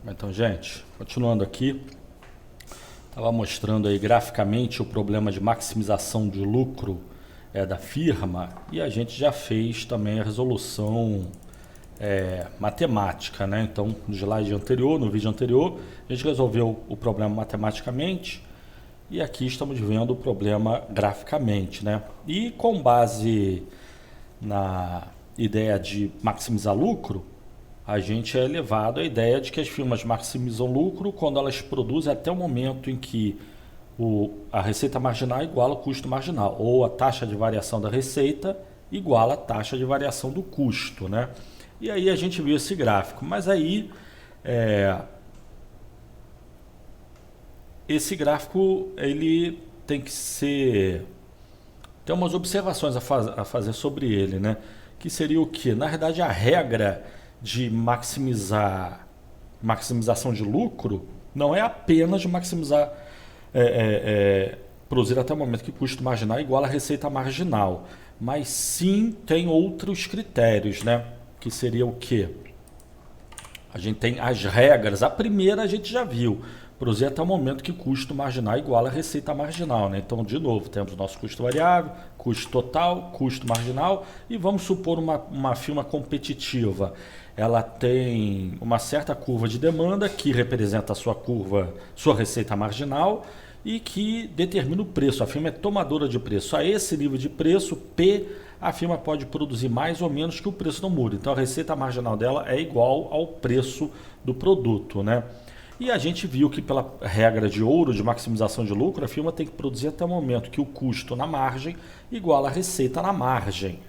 Então, gente, continuando aqui, estava mostrando aí graficamente o problema de maximização de lucro da firma e a gente já fez também a resolução matemática, né? Então, no slide anterior, no vídeo anterior, a gente resolveu o problema matematicamente e aqui estamos vendo o problema graficamente, né? E com base na ideia de maximizar lucro, a gente é levado à ideia de que as firmas maximizam lucro quando elas produzem até o momento em que a receita marginal iguala o custo marginal, ou a taxa de variação da receita iguala a taxa de variação do custo, né? E aí a gente viu esse gráfico, mas aí esse gráfico ele tem que ser... Tem umas observações a fazer sobre ele, né? Que seria o que? Na verdade, a regra de maximização de lucro não é apenas de maximizar, produzir até o momento que custo marginal é igual a receita marginal, mas sim tem outros critérios, né? Que seria o quê? A gente tem as regras. A primeira a gente já viu, produzir até o momento que custo marginal é igual a receita marginal, né? Então, de novo, temos o nosso custo variável, custo total, custo marginal, e vamos supor uma firma competitiva. Ela tem uma certa curva de demanda que representa a sua receita marginal e que determina o preço. A firma é tomadora de preço. A esse nível de preço, P, a firma pode produzir mais ou menos que o preço não muda. Então a receita marginal dela é igual ao preço do produto, né? E a gente viu que pela regra de ouro de maximização de lucro, a firma tem que produzir até o momento que o custo na margem iguala a receita na margem.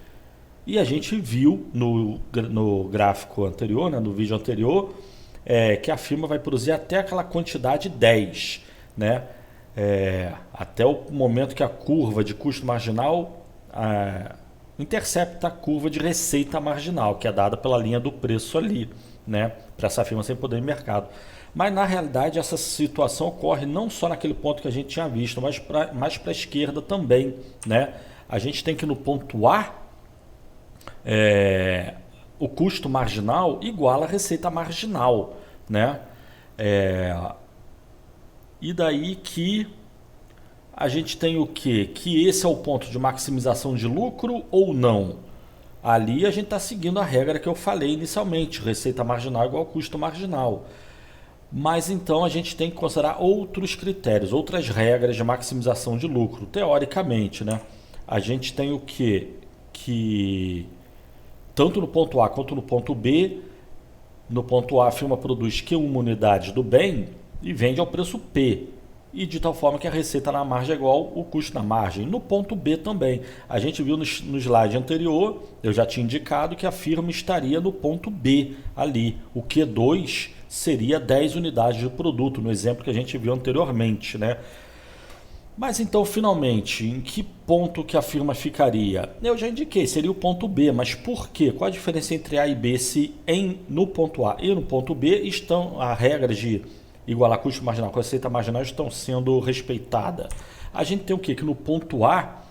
E a gente viu no gráfico anterior, né, no vídeo anterior, que a firma vai produzir até aquela quantidade 10, né? Até o momento que a curva de custo marginal intercepta a curva de receita marginal, que é dada pela linha do preço ali, né? Para essa firma sem poder em mercado. Mas na realidade essa situação ocorre não só naquele ponto que a gente tinha visto, mas mais para a esquerda também, né? A gente tem que no ponto A, o custo marginal iguala a receita marginal, né? E daí que a gente tem o quê? Que esse é o ponto de maximização de lucro ou não? Ali a gente está seguindo a regra que eu falei inicialmente, receita marginal igual ao custo marginal. Mas então a gente tem que considerar outros critérios, outras regras de maximização de lucro. Teoricamente, né? A gente tem o quê? Que tanto no ponto A quanto no ponto B, no ponto A a firma produz Q1 unidades do bem e vende ao preço P. E de tal forma que a receita na margem é igual ao custo na margem. No ponto B também. A gente viu no slide anterior, eu já tinha indicado que a firma estaria no ponto B ali. O Q2 seria 10 unidades de produto, no exemplo que a gente viu anteriormente, né? Mas então, finalmente, em que ponto que a firma ficaria? Eu já indiquei, seria o ponto B, mas por quê? Qual a diferença entre A e B se no ponto A e no ponto B estão as regras de igualar custo marginal com receita marginal estão sendo respeitadas? A gente tem o quê? Que no ponto A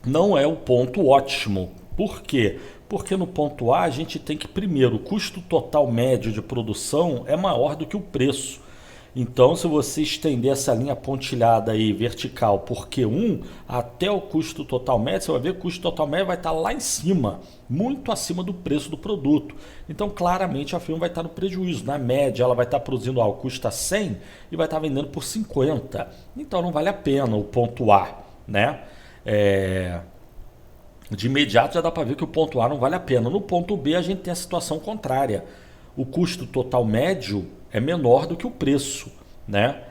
não é o ponto ótimo. Por quê? Porque no ponto A a gente tem que, primeiro, o custo total médio de produção é maior do que o preço. Então, se você estender essa linha pontilhada aí, vertical, por Q1, até o custo total médio, você vai ver que o custo total médio vai estar lá em cima, muito acima do preço do produto. Então, claramente, a firma vai estar no prejuízo. Na média, ela vai estar produzindo algo que custa 100 e vai estar vendendo por 50. Então, não vale a pena o ponto A, né? De imediato já dá para ver que o ponto A não vale a pena. No ponto B, a gente tem a situação contrária. O custo total médio é menor do que o preço, né?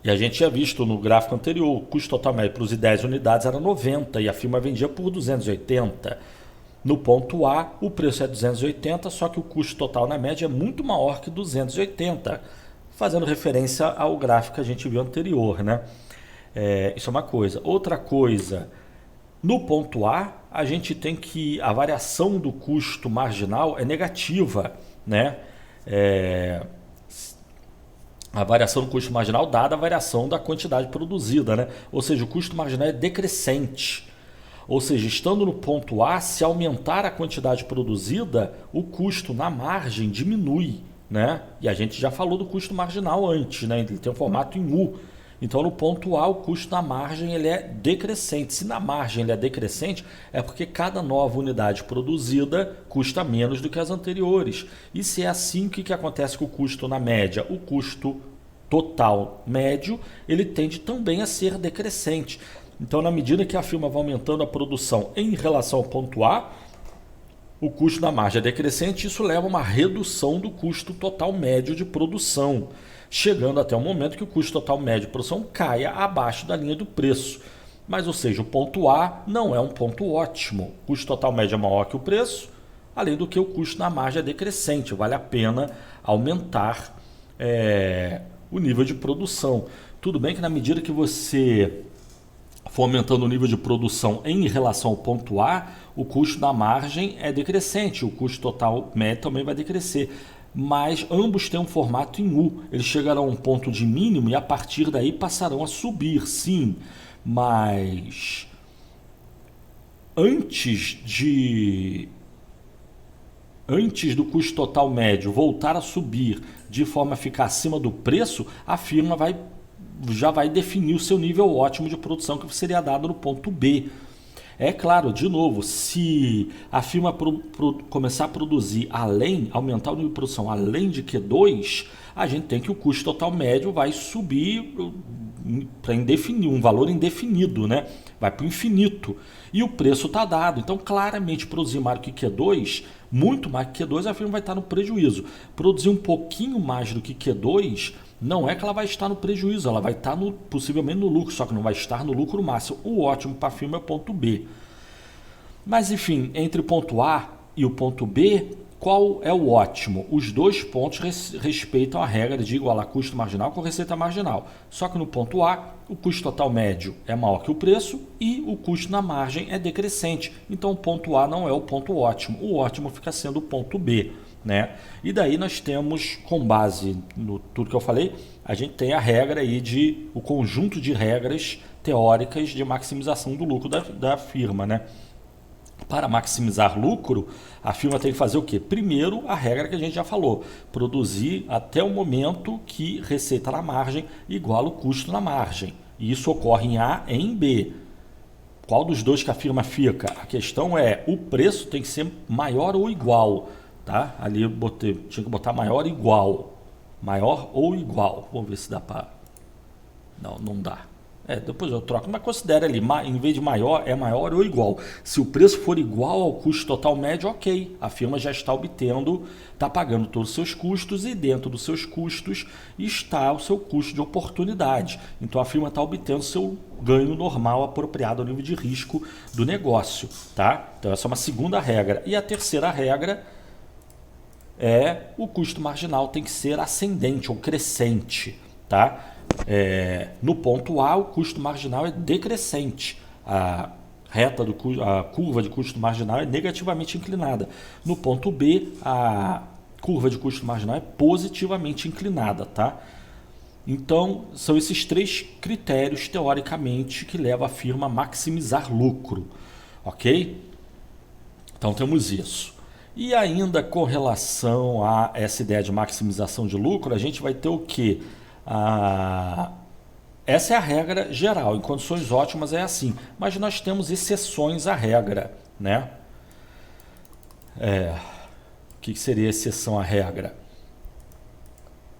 E a gente tinha visto no gráfico anterior, o custo total médio para os 10 unidades era 90 e a firma vendia por 280. No ponto A, o preço é 280, só que o custo total na média é muito maior que 280, fazendo referência ao gráfico que a gente viu anterior, né? Isso é uma coisa. Outra coisa, no ponto A gente tem que a variação do custo marginal é negativa, né? A variação do custo marginal dada a variação da quantidade produzida, né? Ou seja, o custo marginal é decrescente. Ou seja, estando no ponto A, se aumentar a quantidade produzida, o custo na margem diminui, né? E a gente já falou do custo marginal antes, né? Ele tem um formato em U. Então, no ponto A, o custo na margem ele é decrescente. Se na margem ele é decrescente, é porque cada nova unidade produzida custa menos do que as anteriores. E se é assim, o que acontece com o custo na média? O custo total médio, ele tende também a ser decrescente. Então, na medida que a firma vai aumentando a produção em relação ao ponto A, o custo da margem é decrescente, isso leva a uma redução do custo total médio de produção, chegando até o momento que o custo total médio de produção caia abaixo da linha do preço. Mas, ou seja, o ponto A não é um ponto ótimo. O custo total médio é maior que o preço, além do que o custo na margem é decrescente. Vale a pena aumentar o nível de produção. Tudo bem que na medida que você for aumentando o nível de produção em relação ao ponto A, o custo da margem é decrescente, o custo total médio também vai decrescer. Mas ambos têm um formato em U. Eles chegarão a um ponto de mínimo e a partir daí passarão a subir, sim. Mas antes do custo total médio voltar a subir de forma a ficar acima do preço, a firma já vai definir o seu nível ótimo de produção que seria dado no ponto B. É claro, de novo, se a firma começar a produzir aumentar o nível de produção além de Q2, a gente tem que o custo total médio vai subir para indefinir, um valor indefinido, né? Vai para o infinito. E o preço está dado. Então, claramente, produzir mais do que Q2, muito mais que Q2, a firma vai estar no prejuízo. Produzir um pouquinho mais do que Q2, não é que ela vai estar no prejuízo, ela vai estar possivelmente no lucro, só que não vai estar no lucro máximo. O ótimo para a firma é o ponto B. Mas, enfim, entre o ponto A e o ponto B, qual é o ótimo? Os dois pontos respeitam a regra de igualar custo marginal com receita marginal. Só que no ponto A, o custo total médio é maior que o preço e o custo na margem é decrescente. Então, o ponto A não é o ponto ótimo. O ótimo fica sendo o ponto B, né? E daí nós temos, com base no tudo que eu falei, a gente tem a regra aí o conjunto de regras teóricas de maximização do lucro da firma, né? Para maximizar lucro, a firma tem que fazer o quê? Primeiro, a regra que a gente já falou, produzir até o momento que receita na margem iguala o custo na margem. E isso ocorre em A e em B. Qual dos dois que a firma fica? A questão é, o preço tem que ser maior ou igual. Tá? Ali eu tinha que botar maior ou igual. Maior ou igual. Vamos ver se dá para... Não dá. Depois eu troco, mas considere ali, em vez de maior, é maior ou igual. Se o preço for igual ao custo total médio, ok. A firma já está está pagando todos os seus custos e dentro dos seus custos está o seu custo de oportunidade. Então a firma está obtendo seu ganho normal apropriado ao nível de risco do negócio. Tá? Então essa é uma segunda regra. E a terceira regra é o custo marginal tem que ser ascendente ou crescente. Tá? No ponto A, o custo marginal é decrescente. A curva de custo marginal é negativamente inclinada. No ponto B, a curva de custo marginal é positivamente inclinada. Tá? Então, são esses três critérios, teoricamente, que levam a firma a maximizar lucro. Ok? Então, temos isso. E ainda com relação a essa ideia de maximização de lucro, a gente vai ter o quê? Essa é a regra geral, em condições ótimas é assim, mas nós temos exceções à regra, né? O que seria exceção à regra?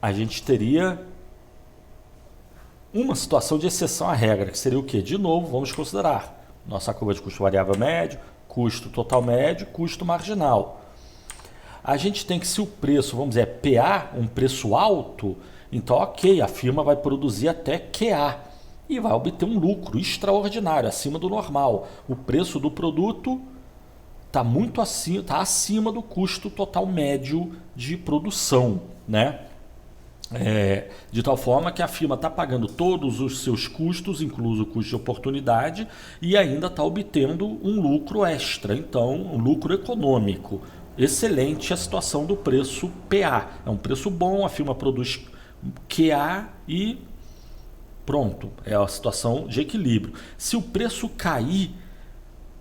A gente teria uma situação de exceção à regra, que seria o quê? De novo, vamos considerar nossa curva de custo variável médio, custo total médio, custo marginal. A gente tem que, se o preço, vamos dizer, é PA, um preço alto, então, ok, a firma vai produzir até QA e vai obter um lucro extraordinário, acima do normal. O preço do produto está muito acima, está acima do custo total médio de produção, né? De tal forma que a firma está pagando todos os seus custos, incluso o custo de oportunidade, e ainda está obtendo um lucro extra, então um lucro econômico. Excelente a situação do preço PA. É um preço bom, a firma produz QA e pronto, é a situação de equilíbrio. Se o preço cair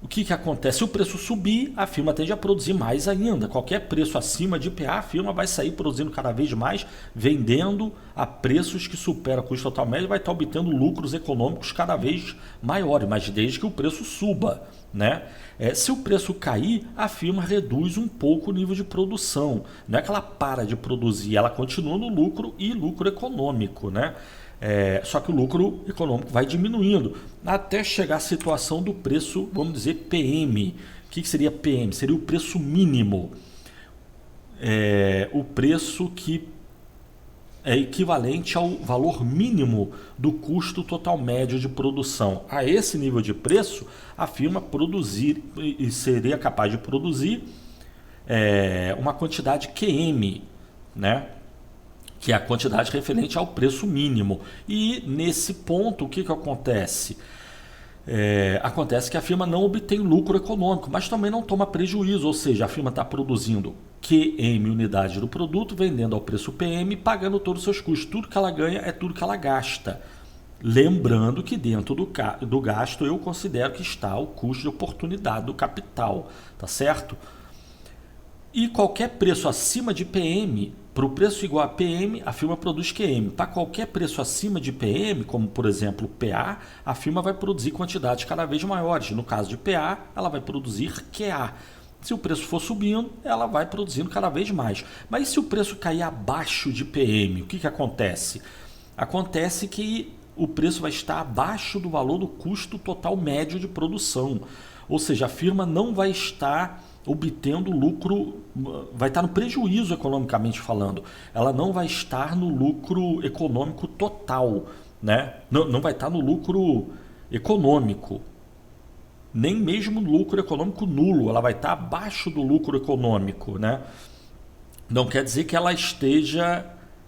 o que acontece? Se o preço subir, a firma tende a produzir mais ainda. Qualquer preço acima de PA, a firma vai sair produzindo cada vez mais, vendendo a preços que superam o custo total médio, vai estar obtendo lucros econômicos cada vez maiores, mas desde que o preço suba, né? Se o preço cair, a firma reduz um pouco o nível de produção. Não é que ela para de produzir, ela continua no lucro e lucro econômico, né? Só que o lucro econômico vai diminuindo até chegar à situação do preço, vamos dizer, PM. O que seria PM? Seria o preço mínimo. O preço que é equivalente ao valor mínimo do custo total médio de produção. A esse nível de preço, a firma seria capaz de produzir uma quantidade QM, né? Que é a quantidade referente ao preço mínimo. E nesse ponto, o que acontece? Acontece que a firma não obtém lucro econômico, mas também não toma prejuízo, ou seja, a firma está produzindo QM unidade do produto, vendendo ao preço PM, pagando todos os seus custos. Tudo que ela ganha é tudo que ela gasta. Lembrando que dentro do gasto eu considero que está o custo de oportunidade do capital, tá certo? E qualquer preço acima de PM, para o preço igual a PM, a firma produz QM. Para qualquer preço acima de PM, como por exemplo PA, a firma vai produzir quantidades cada vez maiores. No caso de PA, ela vai produzir QA. Se o preço for subindo, ela vai produzindo cada vez mais. Mas se o preço cair abaixo de PM, o que acontece? Acontece que o preço vai estar abaixo do valor do custo total médio de produção. Ou seja, a firma não vai estar obtendo lucro, vai estar no prejuízo economicamente falando. Ela não vai estar no lucro econômico total, né? Não vai estar no lucro econômico, nem mesmo no lucro econômico nulo. Ela vai estar abaixo do lucro econômico, né? Não quer dizer que ela esteja...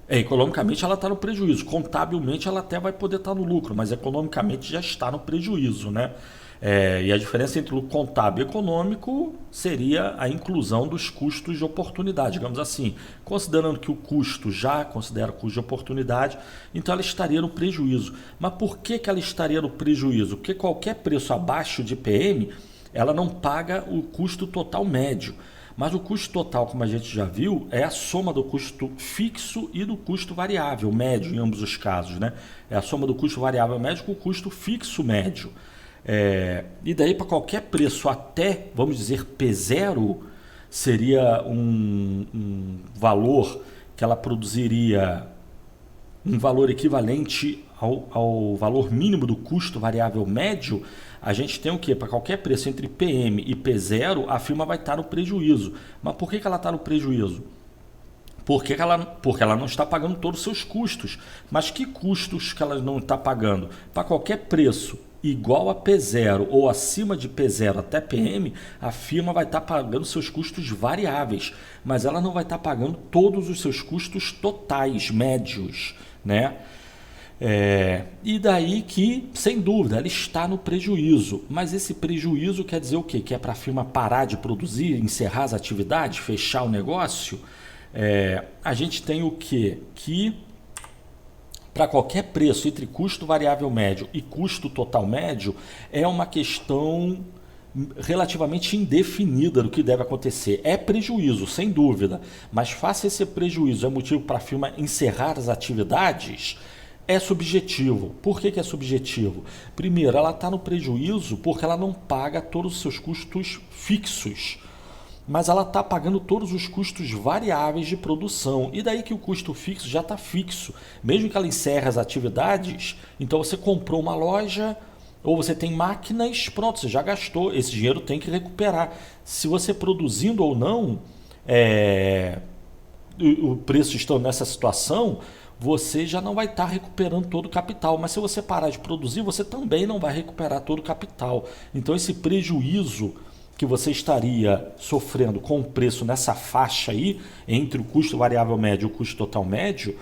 economicamente ela está no prejuízo, contabilmente ela até vai poder estar no lucro, mas economicamente já está no prejuízo, né? E a diferença entre o contábil e o econômico seria a inclusão dos custos de oportunidade, digamos assim. Considerando que o custo já considera custo de oportunidade, então ela estaria no prejuízo. Mas por que ela estaria no prejuízo? Porque qualquer preço abaixo de PM, ela não paga o custo total médio. Mas o custo total, como a gente já viu, é a soma do custo fixo e do custo variável médio, em ambos os casos, né? É a soma do custo variável médio com o custo fixo médio. E daí para qualquer preço até, vamos dizer, P0, seria um valor que ela produziria um valor equivalente ao valor mínimo do custo variável médio. A gente tem o quê? Para qualquer preço entre PM e P0, a firma vai estar no prejuízo. Mas por que ela está no prejuízo? Porque ela não está pagando todos os seus custos. Mas que custos que ela não está pagando? Para qualquer preço igual a P0 ou acima de P0 até PM, a firma vai estar pagando seus custos variáveis, mas ela não vai estar pagando todos os seus custos totais, médios, né? E daí que, sem dúvida, ela está no prejuízo. Mas esse prejuízo quer dizer o quê? Que é para a firma parar de produzir, encerrar as atividades, fechar o negócio? A gente tem o quê? Que para qualquer preço entre custo variável médio e custo total médio, é uma questão relativamente indefinida do que deve acontecer. É prejuízo, sem dúvida, mas face esse prejuízo é motivo para a firma encerrar as atividades, é subjetivo. Por que é subjetivo? Primeiro, ela está no prejuízo porque ela não paga todos os seus custos fixos, mas ela está pagando todos os custos variáveis de produção. E daí que o custo fixo já está fixo. Mesmo que ela encerre as atividades, então você comprou uma loja ou você tem máquinas, pronto, você já gastou. Esse dinheiro tem que recuperar. Se você produzindo ou não, o preço está nessa situação, você já não vai estar recuperando todo o capital. Mas se você parar de produzir, você também não vai recuperar todo o capital. Então esse prejuízo que você estaria sofrendo com o preço nessa faixa aí, entre o custo variável médio e o custo total médio,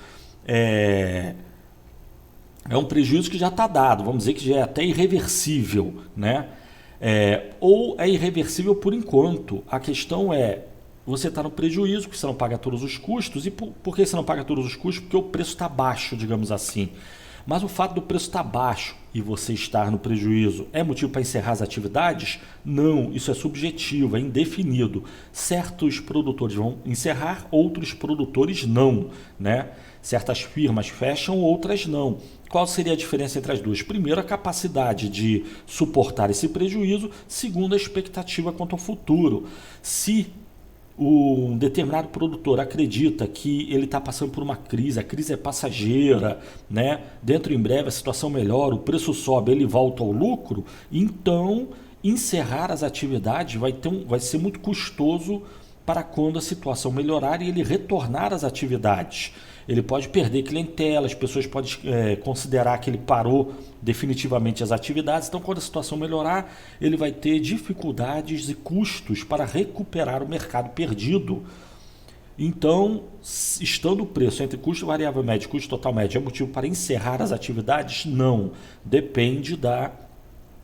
é um prejuízo que já está dado, vamos dizer que já é até irreversível, né? Ou é irreversível por enquanto. A questão é, você está no prejuízo, porque você não paga todos os custos. E por que você não paga todos os custos? Porque o preço está baixo, digamos assim. Mas o fato do preço estar baixo e você estar no prejuízo é motivo para encerrar as atividades? Não, isso é subjetivo, é indefinido. Certos produtores vão encerrar, outros produtores não, né? Certas firmas fecham, outras não. Qual seria a diferença entre as duas? Primeiro, a capacidade de suportar esse prejuízo. Segundo, a expectativa quanto ao futuro. Se um determinado produtor acredita que ele está passando por uma crise, a crise é passageira, né? Dentro em breve a situação melhora, o preço sobe, ele volta ao lucro, então encerrar as atividades vai ser muito custoso para quando a situação melhorar e ele retornar às atividades. Ele pode perder clientela, as pessoas podem considerar que ele parou definitivamente as atividades. Então, quando a situação melhorar, ele vai ter dificuldades e custos para recuperar o mercado perdido. Então, estando o preço entre custo variável médio e custo total médio é motivo para encerrar as atividades? Não. Depende da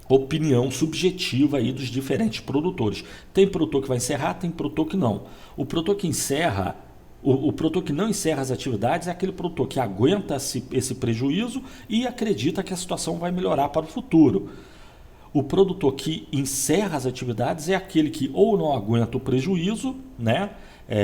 opinião subjetiva aí dos diferentes produtores. Tem produtor que vai encerrar, tem produtor que não. O produtor que encerra, o produtor que não encerra as atividades é aquele produtor que aguenta esse prejuízo e acredita que a situação vai melhorar para o futuro. O produtor que encerra as atividades é aquele que ou não aguenta o prejuízo, né?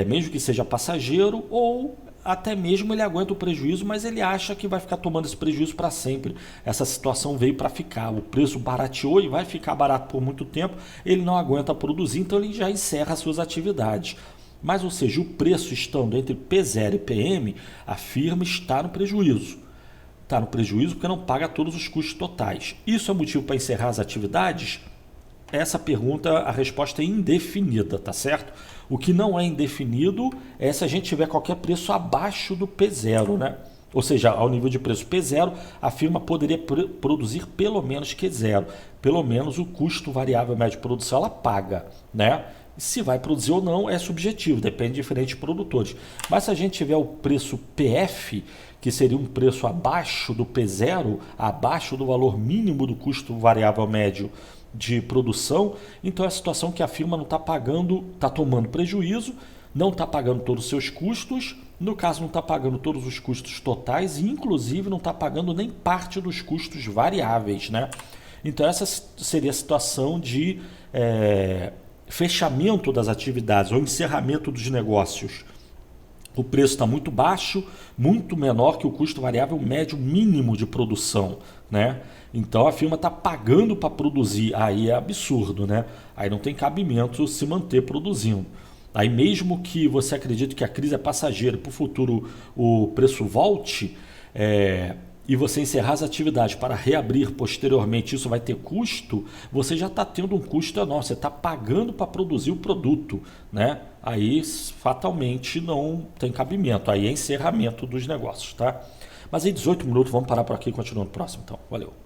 Mesmo que seja passageiro, ou até mesmo ele aguenta o prejuízo, mas ele acha que vai ficar tomando esse prejuízo para sempre. Essa situação veio para ficar, o preço barateou e vai ficar barato por muito tempo, ele não aguenta produzir, então ele já encerra as suas atividades. Mas, ou seja, o preço estando entre P0 e PM, a firma está no prejuízo. Está no prejuízo porque não paga todos os custos totais. Isso é motivo para encerrar as atividades? Essa pergunta, a resposta é indefinida, tá certo? O que não é indefinido é se a gente tiver qualquer preço abaixo do P0, né? Ou seja, ao nível de preço P0, a firma poderia produzir pelo menos Q0. Pelo menos o custo variável médio de produção ela paga, né? Se vai produzir ou não é subjetivo, depende de diferentes produtores. Mas se a gente tiver o preço PF, que seria um preço abaixo do P0, abaixo do valor mínimo do custo variável médio de produção, então é a situação que a firma não está pagando, está tomando prejuízo, não está pagando todos os seus custos, no caso não está pagando todos os custos totais e inclusive não está pagando nem parte dos custos variáveis, né? Então essa seria a situação de fechamento das atividades ou encerramento dos negócios. O preço está muito baixo, muito menor que o custo variável médio mínimo de produção, né? Então a firma está pagando para produzir, aí é absurdo, né? Aí não tem cabimento se manter produzindo. Aí mesmo que você acredite que a crise é passageira, para o futuro o preço volte, e você encerrar as atividades para reabrir posteriormente, isso vai ter custo, você já está tendo um custo enorme, você está pagando para produzir o produto, né? Aí fatalmente não tem cabimento, aí é encerramento dos negócios, tá? Mas aí 18 minutos, vamos parar por aqui e continuar no próximo, então. Valeu!